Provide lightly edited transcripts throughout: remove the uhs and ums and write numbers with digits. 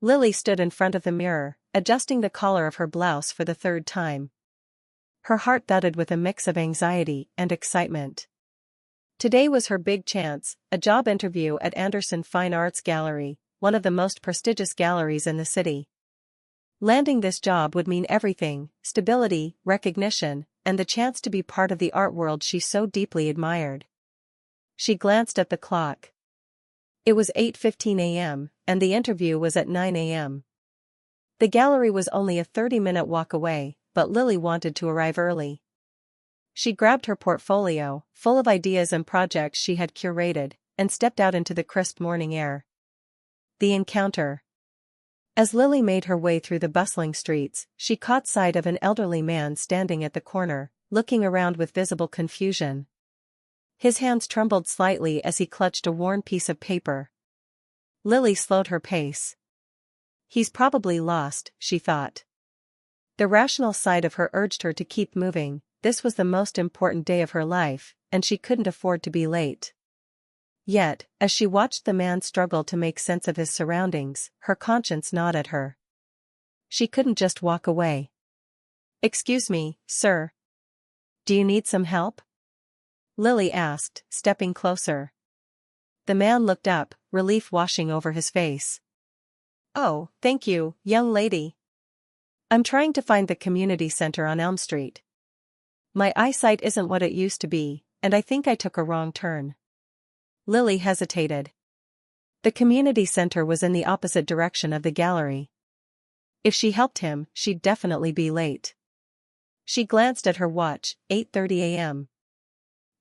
Lily stood in front of the mirror, adjusting the collar of her blouse for the third time. Her heart thudded with a mix of anxiety and excitement. Today was her big chance, a job interview at Anderson Fine Arts Gallery, one of the most prestigious galleries in the city. Landing this job would mean everything: stability, recognition, and the chance to be part of the art world she so deeply admired. She glanced at the clock. It was 8:15 a.m., and the interview was at 9 a.m. The gallery was only a 30-minute walk away, but Lily wanted to arrive early. She grabbed her portfolio, full of ideas and projects she had curated, and stepped out into the crisp morning air. The encounter. As Lily made her way through the bustling streets, she caught sight of an elderly man standing at the corner, looking around with visible confusion. His hands trembled slightly as he clutched a worn piece of paper. Lily slowed her pace. He's probably lost, she thought. The rational side of her urged her to keep moving. This was the most important day of her life, and she couldn't afford to be late. Yet, as she watched the man struggle to make sense of his surroundings, her conscience gnawed at her. She couldn't just walk away. "Excuse me, sir. Do you need some help?" Lily asked, stepping closer. The man looked up, relief washing over his face. "Oh, thank you, young lady. I'm trying to find the community center on Elm Street. My eyesight isn't what it used to be, and I think I took a wrong turn." Lily hesitated. The community center was in the opposite direction of the gallery. If she helped him, she'd definitely be late. She glanced at her watch, 8:30 a.m.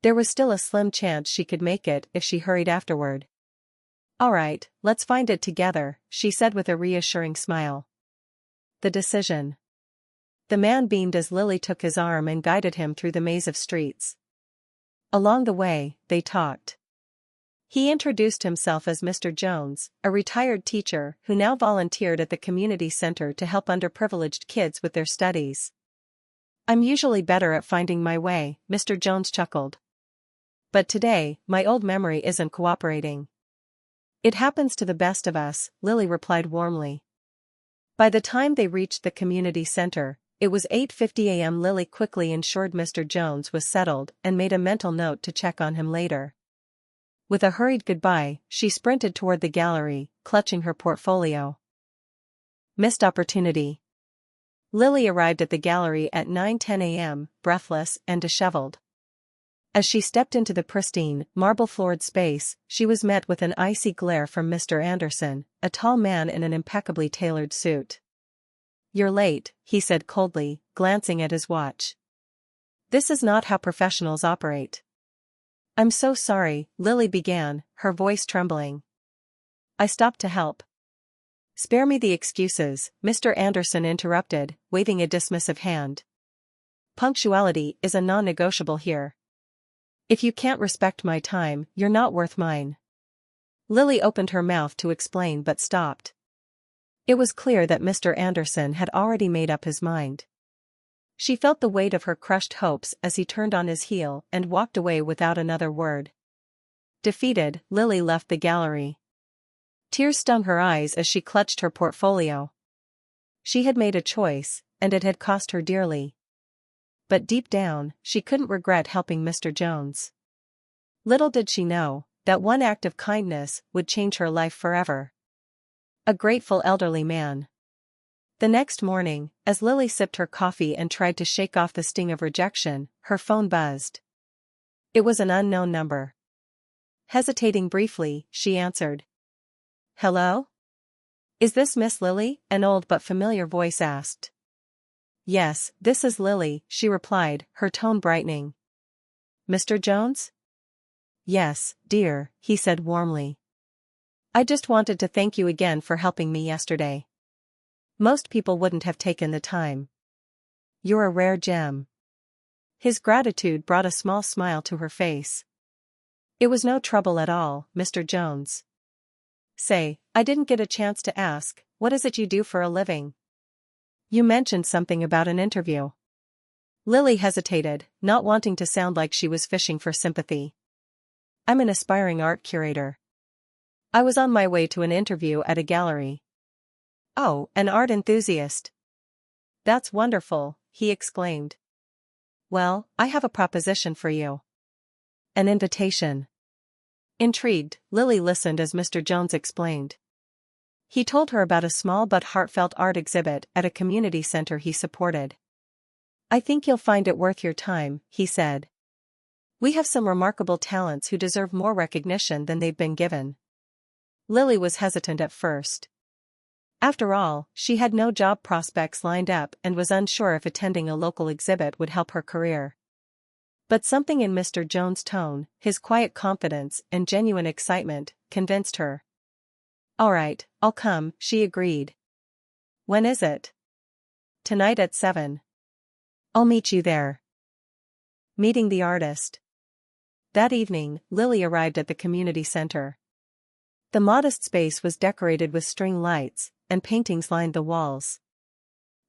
There was still a slim chance she could make it if she hurried afterward. "All right, let's find it together," she said with a reassuring smile. The decision. The man beamed as Lily took his arm and guided him through the maze of streets. Along the way, they talked. He introduced himself as Mr. Jones, a retired teacher who now volunteered at the community center to help underprivileged kids with their studies. "I'm usually better at finding my way," Mr. Jones chuckled. "But today, my old memory isn't cooperating." "It happens to the best of us," Lily replied warmly. By the time they reached the community center, it was 8:50 a.m. Lily quickly ensured Mr. Jones was settled and made a mental note to check on him later. With a hurried goodbye, she sprinted toward the gallery, clutching her portfolio. Missed opportunity. Lily arrived at the gallery at 9:10 a.m., breathless and disheveled. As she stepped into the pristine, marble-floored space, she was met with an icy glare from Mr. Anderson, a tall man in an impeccably tailored suit. "You're late," he said coldly, glancing at his watch. "This is not how professionals operate." "I'm so sorry," Lily began, her voice trembling. "I stopped to help." "Spare me the excuses," Mr. Anderson interrupted, waving a dismissive hand. "Punctuality is a non-negotiable here. If you can't respect my time, you're not worth mine." Lily opened her mouth to explain but stopped. It was clear that Mr. Anderson had already made up his mind. She felt the weight of her crushed hopes as he turned on his heel and walked away without another word. Defeated, Lily left the gallery. Tears stung her eyes as she clutched her portfolio. She had made a choice, and it had cost her dearly. But deep down, she couldn't regret helping Mr. Jones. Little did she know that one act of kindness would change her life forever. A grateful elderly man. The next morning, as Lily sipped her coffee and tried to shake off the sting of rejection, her phone buzzed. It was an unknown number. Hesitating briefly, she answered. "Hello? Is this Miss Lily?" an old but familiar voice asked. "Yes, this is Lily," she replied, her tone brightening. "Mr. Jones?" "Yes, dear," he said warmly. "I just wanted to thank you again for helping me yesterday. Most people wouldn't have taken the time. You're a rare gem." His gratitude brought a small smile to her face. "It was no trouble at all, Mr. Jones. Say, I didn't get a chance to ask, what is it you do for a living?" "You mentioned something about an interview." Lily hesitated, not wanting to sound like she was fishing for sympathy. "I'm an aspiring art curator. I was on my way to an interview at a gallery." Oh, an art enthusiast. That's wonderful, he exclaimed. Well, I have a proposition for you. An invitation. Intrigued, Lily listened as Mr. Jones explained. He told her about a small but heartfelt art exhibit at a community center he supported. I think you'll find it worth your time, he said. We have some remarkable talents who deserve more recognition than they've been given. Lily was hesitant at first. After all, she had no job prospects lined up and was unsure if attending a local exhibit would help her career. But something in Mr. Jones' tone, his quiet confidence and genuine excitement, convinced her. All right, I'll come, she agreed. When is it? Tonight at 7. I'll meet you there. Meeting the artist. That evening, Lily arrived at the community center. The modest space was decorated with string lights, and paintings lined the walls.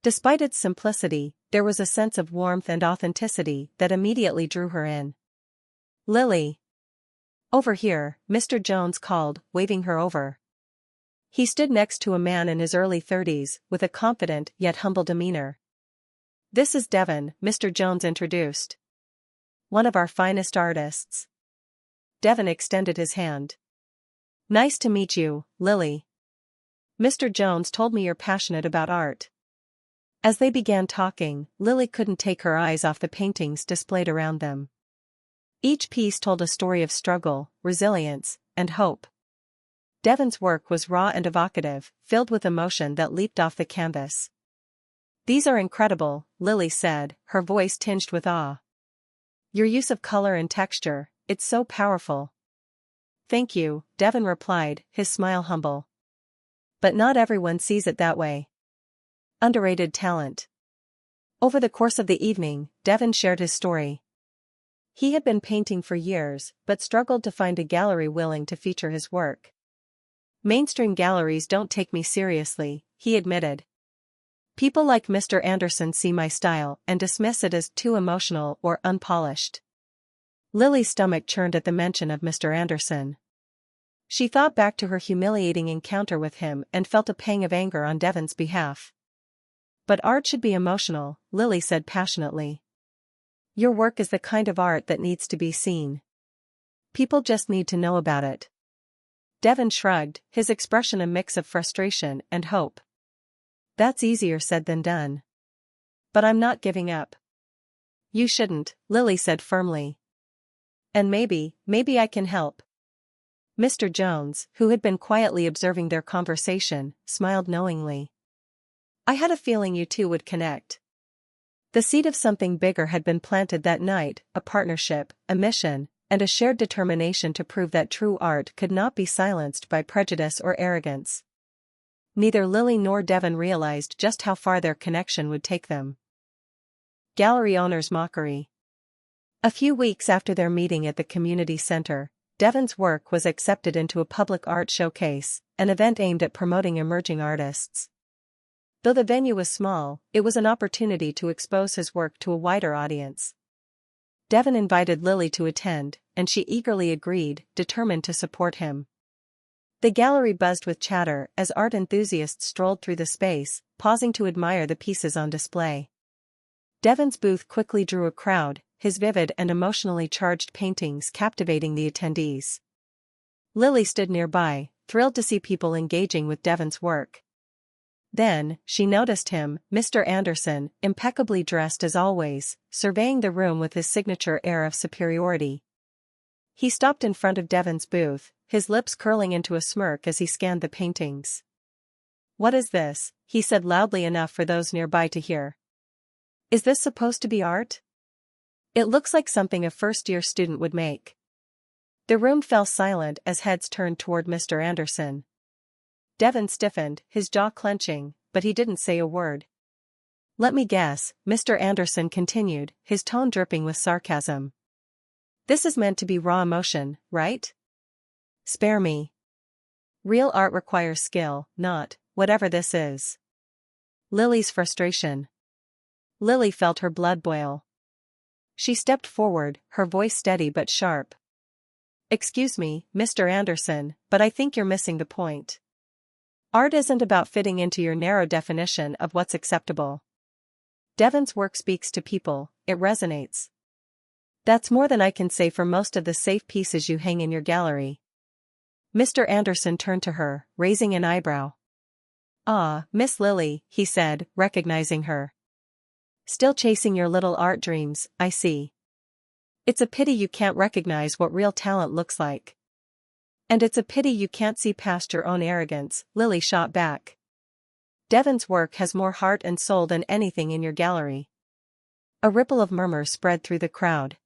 Despite its simplicity, there was a sense of warmth and authenticity that immediately drew her in. Lily. Over here, Mr. Jones called, waving her over. He stood next to a man in his early 30s, with a confident yet humble demeanor. This is Devon, Mr. Jones introduced. One of our finest artists. Devon extended his hand. Nice to meet you, Lily. Mr. Jones told me you're passionate about art. As they began talking, Lily couldn't take her eyes off the paintings displayed around them. Each piece told a story of struggle, resilience, and hope. Devon's work was raw and evocative, filled with emotion that leaped off the canvas. These are incredible, Lily said, her voice tinged with awe. Your use of color and texture, it's so powerful. Thank you, Devon replied, his smile humble. But not everyone sees it that way. Underrated talent. Over the course of the evening, Devon shared his story. He had been painting for years, but struggled to find a gallery willing to feature his work. Mainstream galleries don't take me seriously, he admitted. People like Mr. Anderson see my style and dismiss it as too emotional or unpolished. Lily's stomach churned at the mention of Mr. Anderson. She thought back to her humiliating encounter with him and felt a pang of anger on Devon's behalf. But art should be emotional, Lily said passionately. Your work is the kind of art that needs to be seen. People just need to know about it. Devon shrugged, his expression a mix of frustration and hope. That's easier said than done. But I'm not giving up. You shouldn't, Lily said firmly. And maybe I can help. Mr. Jones, who had been quietly observing their conversation, smiled knowingly. I had a feeling you two would connect. The seed of something bigger had been planted that night, a partnership, a mission, and a shared determination to prove that true art could not be silenced by prejudice or arrogance. Neither Lily nor Devon realized just how far their connection would take them. Gallery owner's mockery. A few weeks after their meeting at the community center, Devon's work was accepted into a public art showcase, an event aimed at promoting emerging artists. Though the venue was small, it was an opportunity to expose his work to a wider audience. Devon invited Lily to attend, and she eagerly agreed, determined to support him. The gallery buzzed with chatter as art enthusiasts strolled through the space, pausing to admire the pieces on display. Devon's booth quickly drew a crowd, his vivid and emotionally charged paintings captivating the attendees. Lily stood nearby, thrilled to see people engaging with Devon's work. Then, she noticed him, Mr. Anderson, impeccably dressed as always, surveying the room with his signature air of superiority. He stopped in front of Devon's booth, his lips curling into a smirk as he scanned the paintings. What is this? He said loudly enough for those nearby to hear. Is this supposed to be art? It looks like something a first-year student would make. The room fell silent as heads turned toward Mr. Anderson. Devon stiffened, his jaw clenching, but he didn't say a word. Let me guess, Mr. Anderson continued, his tone dripping with sarcasm. This is meant to be raw emotion, right? Spare me. Real art requires skill, not, whatever this is. Lily's frustration. Lily felt her blood boil. She stepped forward, her voice steady but sharp. Excuse me, Mr. Anderson, but I think you're missing the point. Art isn't about fitting into your narrow definition of what's acceptable. Devon's work speaks to people, it resonates. That's more than I can say for most of the safe pieces you hang in your gallery. Mr. Anderson turned to her, raising an eyebrow. "Ah, Miss Lily," he said, recognizing her. "Still chasing your little art dreams, I see. It's a pity you can't recognize what real talent looks like. And it's a pity you can't see past your own arrogance," Lily shot back. "Devon's work has more heart and soul than anything in your gallery." A ripple of murmurs spread through the crowd.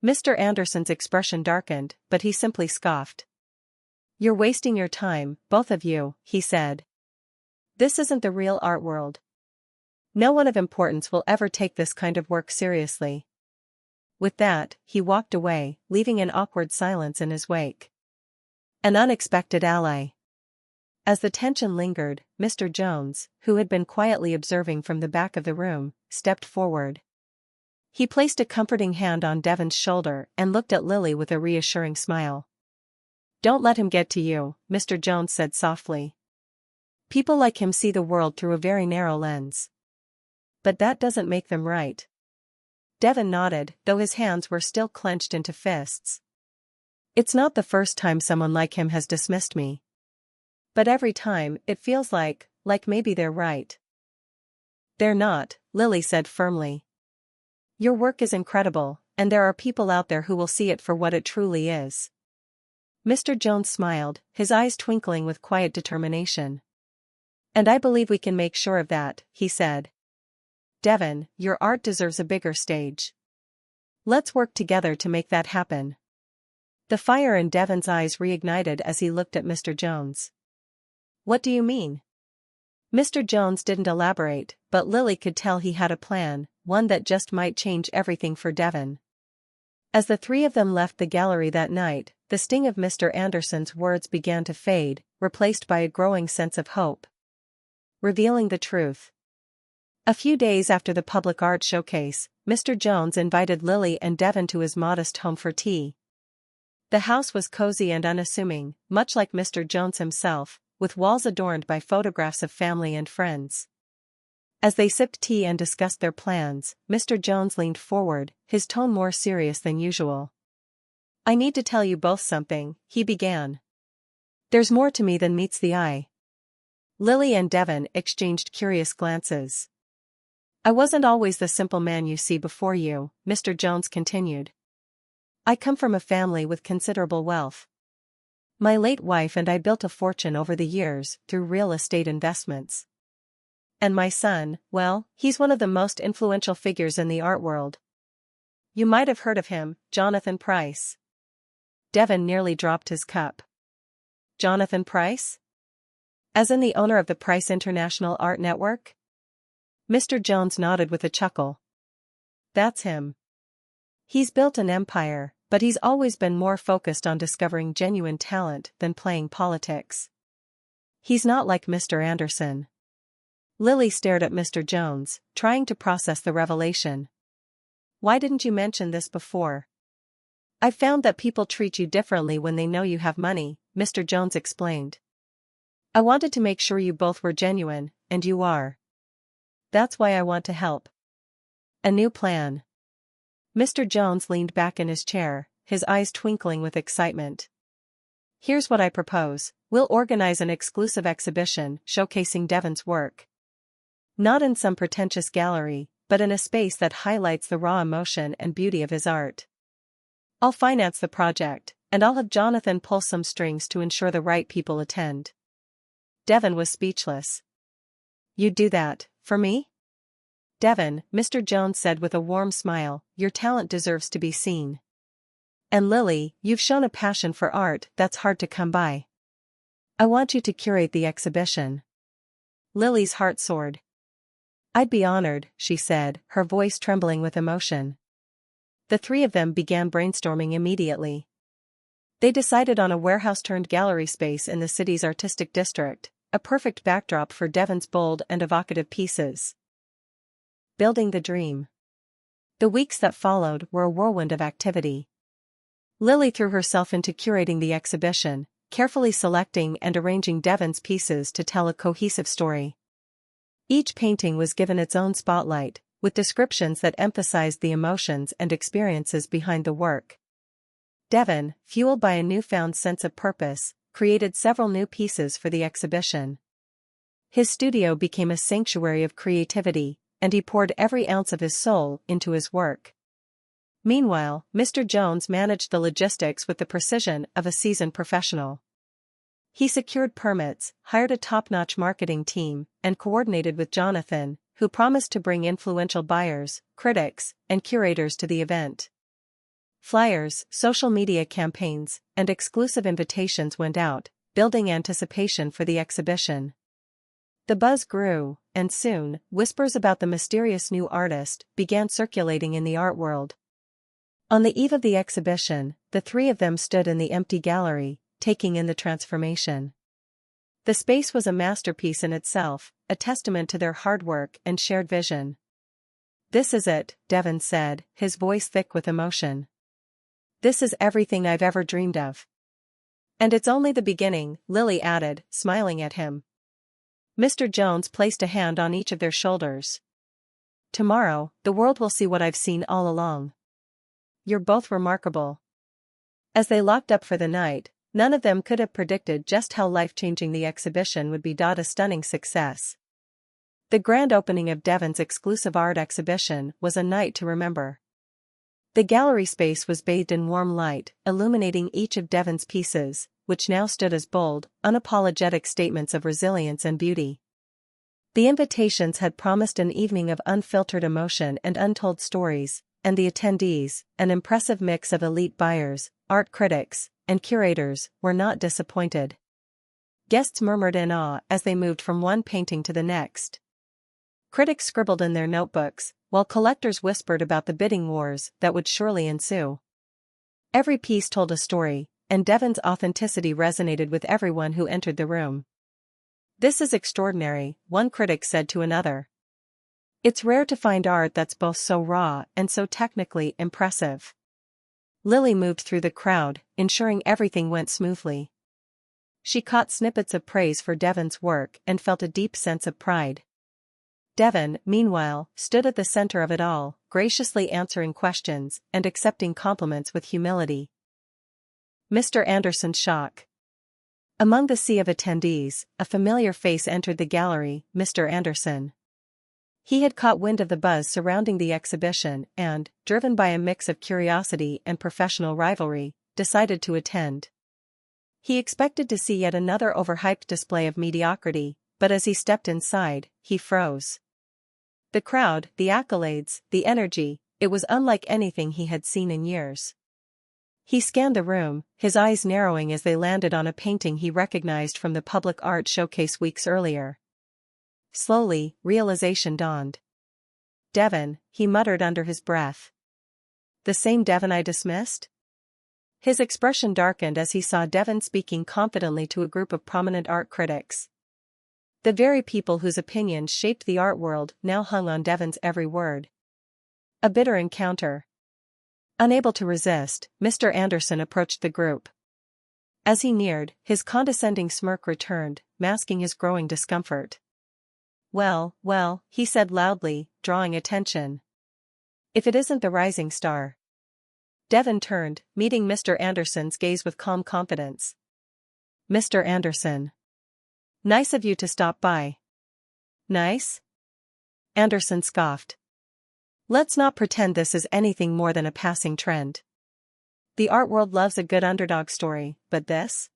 Mr. Anderson's expression darkened, but he simply scoffed. "You're wasting your time, both of you," he said. "This isn't the real art world. No one of importance will ever take this kind of work seriously." With that, he walked away, leaving an awkward silence in his wake. An unexpected ally. As the tension lingered, Mr. Jones, who had been quietly observing from the back of the room, stepped forward. He placed a comforting hand on Devon's shoulder and looked at Lily with a reassuring smile. "Don't let him get to you," Mr. Jones said softly. "People like him see the world through a very narrow lens. But that doesn't make them right." Devon nodded, though his hands were still clenched into fists. "It's not the first time someone like him has dismissed me. But every time, it feels like maybe they're right." "They're not," Lily said firmly. "Your work is incredible, and there are people out there who will see it for what it truly is." Mr. Jones smiled, his eyes twinkling with quiet determination. "And I believe we can make sure of that," he said. "Devon, your art deserves a bigger stage. Let's work together to make that happen." The fire in Devon's eyes reignited as he looked at Mr. Jones. "What do you mean?" Mr. Jones didn't elaborate, but Lily could tell he had a plan, one that just might change everything for Devon. As the three of them left the gallery that night, the sting of Mr. Anderson's words began to fade, replaced by a growing sense of hope. Revealing the truth. A few days after the public art showcase, Mr. Jones invited Lily and Devon to his modest home for tea. The house was cozy and unassuming, much like Mr. Jones himself, with walls adorned by photographs of family and friends. As they sipped tea and discussed their plans, Mr. Jones leaned forward, his tone more serious than usual. "I need to tell you both something," he began. "There's more to me than meets the eye." Lily and Devon exchanged curious glances. "I wasn't always the simple man you see before you," Mr. Jones continued. "I come from a family with considerable wealth. My late wife and I built a fortune over the years through real estate investments. And my son, well, he's one of the most influential figures in the art world. You might have heard of him, Jonathan Price." Devon nearly dropped his cup. "Jonathan Price? As in the owner of the Price International Art Network?" Mr. Jones nodded with a chuckle. "That's him. He's built an empire, but he's always been more focused on discovering genuine talent than playing politics. He's not like Mr. Anderson." Lily stared at Mr. Jones, trying to process the revelation. "Why didn't you mention this before?" "I've found that people treat you differently when they know you have money," Mr. Jones explained. "I wanted to make sure you both were genuine, and you are. That's why I want to help." A new plan. Mr. Jones leaned back in his chair, his eyes twinkling with excitement. "Here's what I propose. We'll organize an exclusive exhibition showcasing Devon's work. Not in some pretentious gallery, but in a space that highlights the raw emotion and beauty of his art. I'll finance the project, and I'll have Jonathan pull some strings to ensure the right people attend." Devon was speechless. "You'd do that, for me?" "Devon," Mr. Jones said with a warm smile, "your talent deserves to be seen. And Lily, you've shown a passion for art that's hard to come by. I want you to curate the exhibition." Lily's heart soared. "I'd be honored," she said, her voice trembling with emotion. The three of them began brainstorming immediately. They decided on a warehouse-turned-gallery space in the city's artistic district, a perfect backdrop for Devon's bold and evocative pieces. Building the dream. The weeks that followed were a whirlwind of activity. Lily threw herself into curating the exhibition, carefully selecting and arranging Devon's pieces to tell a cohesive story. Each painting was given its own spotlight, with descriptions that emphasized the emotions and experiences behind the work. Devon, fueled by a newfound sense of purpose, created several new pieces for the exhibition. His studio became a sanctuary of creativity, and he poured every ounce of his soul into his work. Meanwhile, Mr. Jones managed the logistics with the precision of a seasoned professional. He secured permits, hired a top-notch marketing team, and coordinated with Jonathan, who promised to bring influential buyers, critics, and curators to the event. Flyers, social media campaigns, and exclusive invitations went out, building anticipation for the exhibition. The buzz grew, and soon, whispers about the mysterious new artist began circulating in the art world. On the eve of the exhibition, the three of them stood in the empty gallery, taking in the transformation. The space was a masterpiece in itself, a testament to their hard work and shared vision. "This is it," Devon said, his voice thick with emotion. "This is everything I've ever dreamed of." "And it's only the beginning," Lily added, smiling at him. Mr. Jones placed a hand on each of their shoulders. "Tomorrow, the world will see what I've seen all along. You're both remarkable." As they locked up for the night, none of them could have predicted just how life-changing the exhibition would be. A stunning success. The grand opening of Devon's exclusive art exhibition was a night to remember. The gallery space was bathed in warm light, illuminating each of Devon's pieces, which now stood as bold, unapologetic statements of resilience and beauty. The invitations had promised an evening of unfiltered emotion and untold stories, and the attendees, an impressive mix of elite buyers, art critics, and curators, were not disappointed. Guests murmured in awe as they moved from one painting to the next. Critics scribbled in their notebooks, while collectors whispered about the bidding wars that would surely ensue. Every piece told a story, and Devon's authenticity resonated with everyone who entered the room. "This is extraordinary," one critic said to another. "It's rare to find art that's both so raw and so technically impressive." Lily moved through the crowd, ensuring everything went smoothly. She caught snippets of praise for Devon's work and felt a deep sense of pride. Devon, meanwhile, stood at the center of it all, graciously answering questions and accepting compliments with humility. Mr. Anderson's shock. Among the sea of attendees, a familiar face entered the gallery, Mr. Anderson. He had caught wind of the buzz surrounding the exhibition and, driven by a mix of curiosity and professional rivalry, decided to attend. He expected to see yet another overhyped display of mediocrity, but as he stepped inside, he froze. The crowd, the accolades, the energy, it was unlike anything he had seen in years. He scanned the room, his eyes narrowing as they landed on a painting he recognized from the public art showcase weeks earlier. Slowly, realization dawned. "Devon," he muttered under his breath. "The same Devon I dismissed?" His expression darkened as he saw Devon speaking confidently to a group of prominent art critics. The very people whose opinions shaped the art world now hung on Devon's every word. A bitter encounter. Unable to resist, Mr. Anderson approached the group. As he neared, his condescending smirk returned, masking his growing discomfort. Well, he said loudly, drawing attention. "If it isn't the rising star." Devon turned, meeting Mr. Anderson's gaze with calm confidence. "Mr. Anderson. Nice of you to stop by." "Nice?" Anderson scoffed. "Let's not pretend this is anything more than a passing trend. The art world loves a good underdog story, but this?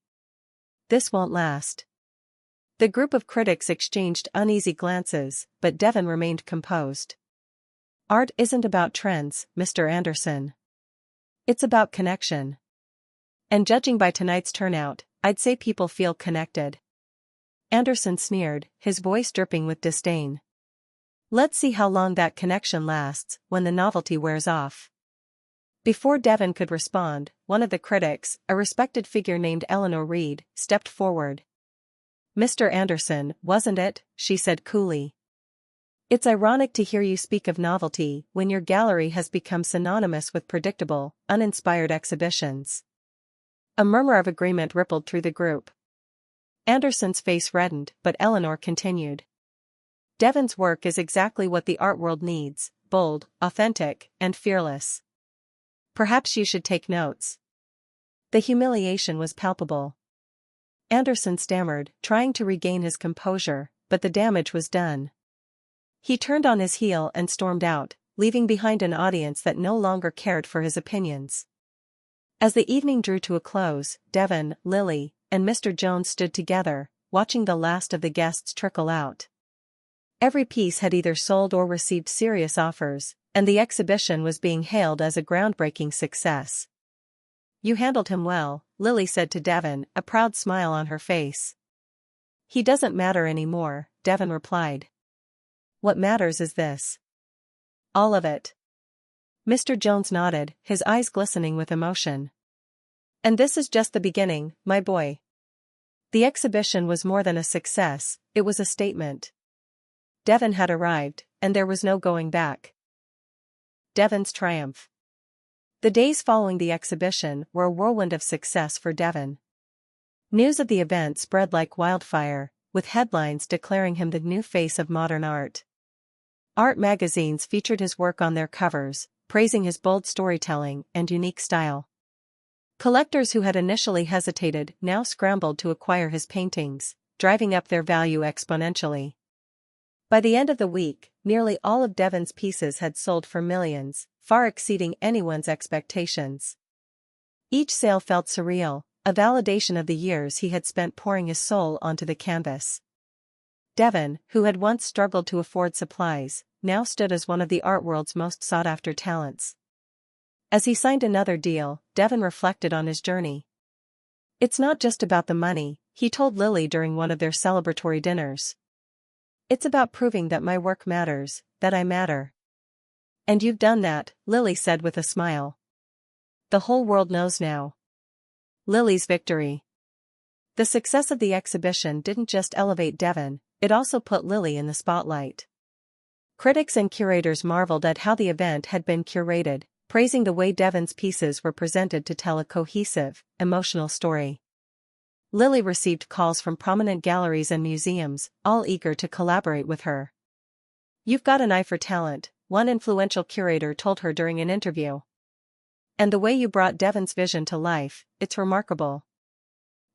This won't last." The group of critics exchanged uneasy glances, but Devon remained composed. "Art isn't about trends, Mr. Anderson. It's about connection. And judging by tonight's turnout, I'd say people feel connected." Anderson sneered, his voice dripping with disdain. "Let's see how long that connection lasts, when the novelty wears off." Before Devon could respond, one of the critics, a respected figure named Eleanor Reed, stepped forward. "Mr. Anderson, wasn't it?" she said coolly. "It's ironic to hear you speak of novelty when your gallery has become synonymous with predictable, uninspired exhibitions." A murmur of agreement rippled through the group. Anderson's face reddened, but Eleanor continued. Devon's work is exactly what the art world needs: bold, authentic, and fearless. Perhaps you should take notes. The humiliation was palpable. Anderson stammered, trying to regain his composure, but the damage was done. He turned on his heel and stormed out, leaving behind an audience that no longer cared for his opinions. As the evening drew to a close, Devon, Lily, and Mr. Jones stood together, watching the last of the guests trickle out. Every piece had either sold or received serious offers, and the exhibition was being hailed as a groundbreaking success. "You handled him well," Lily said to Devon, a proud smile on her face. "He doesn't matter anymore," Devon replied. "What matters is this." "All of it." Mr. Jones nodded, his eyes glistening with emotion. "And this is just the beginning, my boy." The exhibition was more than a success, it was a statement. Devon had arrived, and there was no going back. Devon's triumph. The days following the exhibition were a whirlwind of success for Devon. News of the event spread like wildfire, with headlines declaring him the new face of modern art. Art magazines featured his work on their covers, praising his bold storytelling and unique style. Collectors who had initially hesitated now scrambled to acquire his paintings, driving up their value exponentially. By the end of the week, nearly all of Devon's pieces had sold for millions, far exceeding anyone's expectations. Each sale felt surreal, a validation of the years he had spent pouring his soul onto the canvas. Devon, who had once struggled to afford supplies, now stood as one of the art world's most sought-after talents. As he signed another deal, Devon reflected on his journey. "It's not just about the money," he told Lily during one of their celebratory dinners. "It's about proving that my work matters, that I matter." "And you've done that," Lily said with a smile. "The whole world knows now." Lily's victory. The success of the exhibition didn't just elevate Devon, it also put Lily in the spotlight. Critics and curators marveled at how the event had been curated, praising the way Devon's pieces were presented to tell a cohesive, emotional story. Lily received calls from prominent galleries and museums, all eager to collaborate with her. "You've got an eye for talent," one influential curator told her during an interview. "And the way you brought Devon's vision to life, it's remarkable."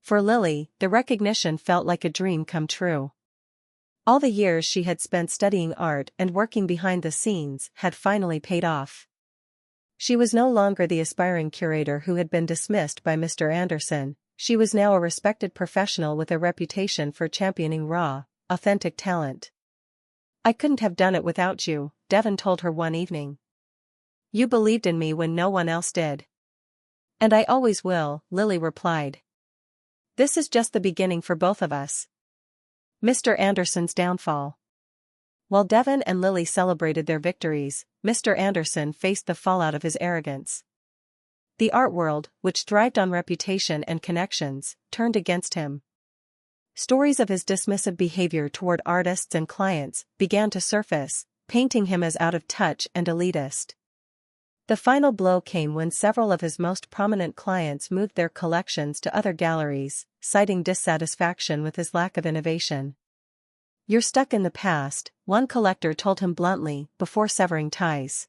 For Lily, the recognition felt like a dream come true. All the years she had spent studying art and working behind the scenes had finally paid off. She was no longer the aspiring curator who had been dismissed by Mr. Anderson. She was now a respected professional with a reputation for championing raw, authentic talent. "I couldn't have done it without you," Devon told her one evening. "You believed in me when no one else did." "And I always will," Lily replied. "This is just the beginning for both of us." Mr. Anderson's downfall. While Devon and Lily celebrated their victories, Mr. Anderson faced the fallout of his arrogance. The art world, which thrived on reputation and connections, turned against him. Stories of his dismissive behavior toward artists and clients began to surface, painting him as out of touch and elitist. The final blow came when several of his most prominent clients moved their collections to other galleries, citing dissatisfaction with his lack of innovation. "You're stuck in the past," one collector told him bluntly, before severing ties.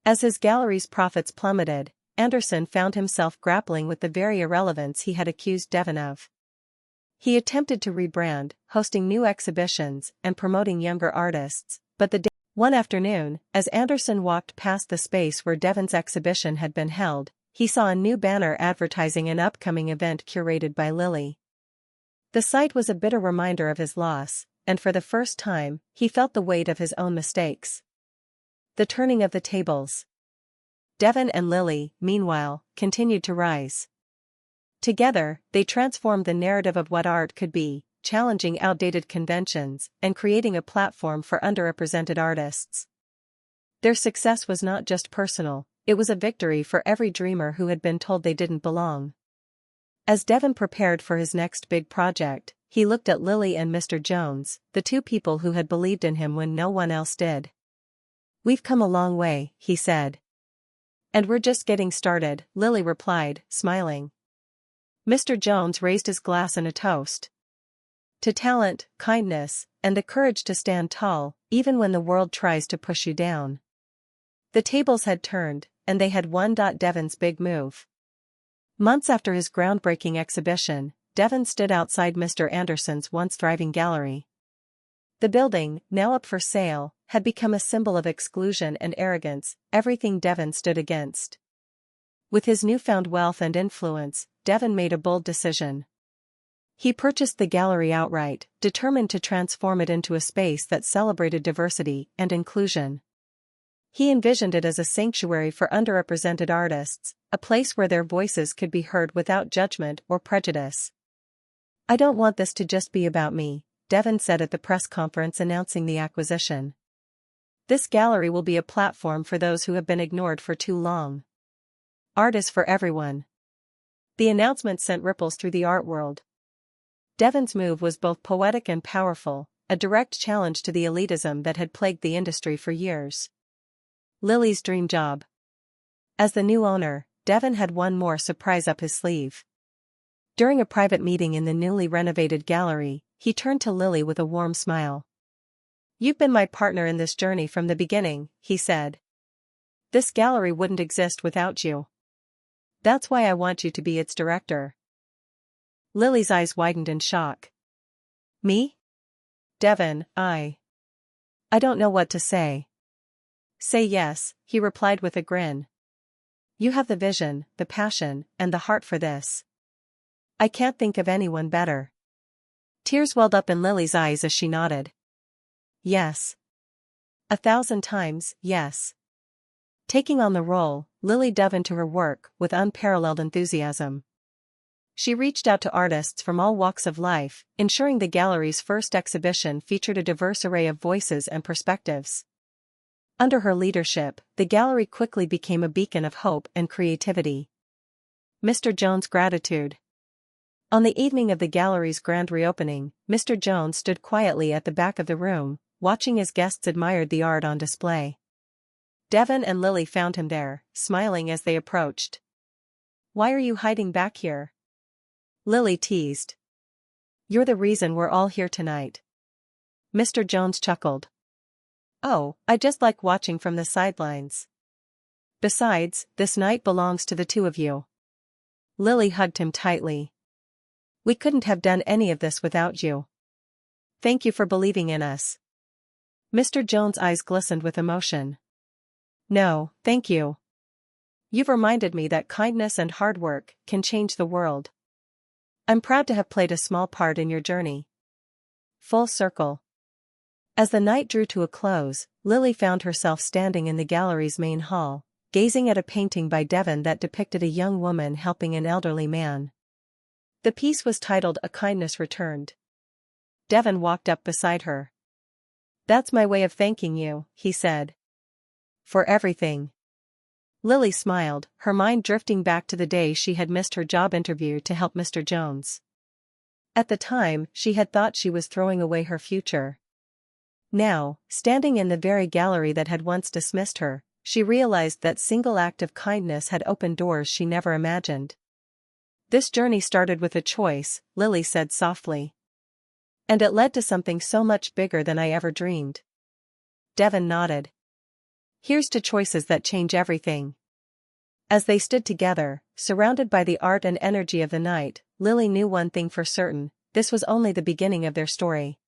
As his gallery's profits plummeted, Anderson found himself grappling with the very irrelevance he had accused Devon of. He attempted to rebrand, hosting new exhibitions and promoting younger artists, but one afternoon, as Anderson walked past the space where Devon's exhibition had been held, he saw a new banner advertising an upcoming event curated by Lily. The sight was a bitter reminder of his loss, and for the first time, he felt the weight of his own mistakes. The turning of the tables. Devon and Lily, meanwhile, continued to rise. Together, they transformed the narrative of what art could be, challenging outdated conventions and creating a platform for underrepresented artists. Their success was not just personal, it was a victory for every dreamer who had been told they didn't belong. As Devon prepared for his next big project, he looked at Lily and Mr. Jones, the two people who had believed in him when no one else did. "We've come a long way," he said. "And we're just getting started," Lily replied, smiling. Mr. Jones raised his glass in a toast. To talent, kindness, and the courage to stand tall, even when the world tries to push you down. The tables had turned, and they had won. Devon's big move. Months after his groundbreaking exhibition, Devon stood outside Mr. Anderson's once thriving gallery. The building, now up for sale, had become a symbol of exclusion and arrogance, everything Devon stood against. With his newfound wealth and influence, Devon made a bold decision. He purchased the gallery outright, determined to transform it into a space that celebrated diversity and inclusion. He envisioned it as a sanctuary for underrepresented artists, a place where their voices could be heard without judgment or prejudice. "I don't want this to just be about me," Devon said at the press conference announcing the acquisition. "This gallery will be a platform for those who have been ignored for too long. Art is for everyone." The announcement sent ripples through the art world. Devon's move was both poetic and powerful, a direct challenge to the elitism that had plagued the industry for years. Lily's dream job. As the new owner, Devon had one more surprise up his sleeve. During a private meeting in the newly renovated gallery, he turned to Lily with a warm smile. "You've been my partner in this journey from the beginning," he said. "This gallery wouldn't exist without you. That's why I want you to be its director." Lily's eyes widened in shock. "Me? Devon, I don't know what to say." "Say yes," he replied with a grin. "You have the vision, the passion, and the heart for this. I can't think of anyone better." Tears welled up in Lily's eyes as she nodded. "Yes. 1,000 times, yes." Taking on the role, Lily dove into her work with unparalleled enthusiasm. She reached out to artists from all walks of life, ensuring the gallery's first exhibition featured a diverse array of voices and perspectives. Under her leadership, the gallery quickly became a beacon of hope and creativity. Mr. Jones' gratitude. On the evening of the gallery's grand reopening, Mr. Jones stood quietly at the back of the room, watching as guests admired the art on display. Devon and Lily found him there, smiling as they approached. "Why are you hiding back here?" Lily teased. "You're the reason we're all here tonight." Mr. Jones chuckled. "Oh, I just like watching from the sidelines. Besides, this night belongs to the two of you." Lily hugged him tightly. "We couldn't have done any of this without you. Thank you for believing in us." Mr. Jones' eyes glistened with emotion. "No, thank you. You've reminded me that kindness and hard work can change the world. I'm proud to have played a small part in your journey." Full circle. As the night drew to a close, Lily found herself standing in the gallery's main hall, gazing at a painting by Devon that depicted a young woman helping an elderly man. The piece was titled "A Kindness Returned." Devon walked up beside her. "That's my way of thanking you," he said. "For everything." Lily smiled, her mind drifting back to the day she had missed her job interview to help Mr. Jones. At the time, she had thought she was throwing away her future. Now, standing in the very gallery that had once dismissed her, she realized that single act of kindness had opened doors she never imagined. "This journey started with a choice," Lily said softly. "And it led to something so much bigger than I ever dreamed." Devon nodded. "Here's to choices that change everything." As they stood together, surrounded by the art and energy of the night, Lily knew one thing for certain: this was only the beginning of their story.